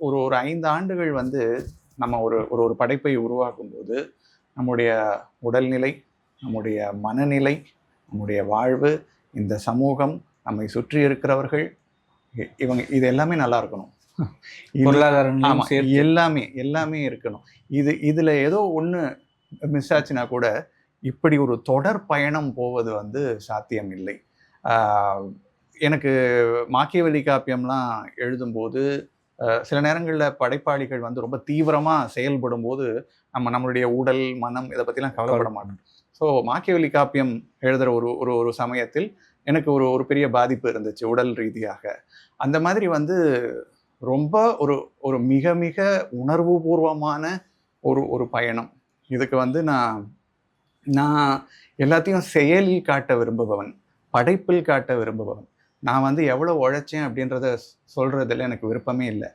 ஒரு ஒரு 5 ஆண்டுகள் வந்து நம்ம ஒரு ஒரு ஒரு படைப்பை உருவாக்கும்போது, நம்முடைய உடல்நிலை, நம்முடைய மனநிலை, நம்முடைய வாழ்வு, இந்த சமூகம், நம்மை சுற்றி இருக்கிறவர்கள், இவங்க இது எல்லாமே நல்லா இருக்கணும். பொருளாதார ஆமா. நிலையும் சேர்த்து. எல்லாமே இருக்கணும். இதுல ஏதோ ஒண்ணு மிஸ் ஆச்சுன்னா கூட, இப்படி ஒரு தொடர் பயணம் போவது வந்து சாத்தியம் இல்லை. ஆ எனக்கு மாக்கியவெல்லி காப்பியம்லாம் எழுதும்போது, சில நேரங்கள்ல படைப்பாளிகள் வந்து ரொம்ப தீவிரமா செயல்படும்போது, நம்மளுடைய உடல், மனம் இத பத்திலாம் கவலைப்பட மாட்டோம். ஸோ மாக்கியவெல்லி காப்பியம் எழுதுற ஒரு ஒரு ஒரு சமயத்தில் எனக்கு ஒரு ஒரு பெரிய பாதிப்பு இருந்துச்சு, உடல் ரீதியாக. அந்த மாதிரி வந்து ரொம்ப ஒரு ஒரு மிக மிக உணர்வுபூர்வமான ஒரு ஒரு பயணம். இதுக்கு வந்து நான் நான் எல்லாத்தையும் செயலில் காட்ட விரும்புபவன். படைப்பில் காட்ட விரும்புபவன். நான் வந்து எவ்வளோ உழைச்சேன் அப்படின்றத சொல்றதுல எனக்கு விருப்பமே இல்ல.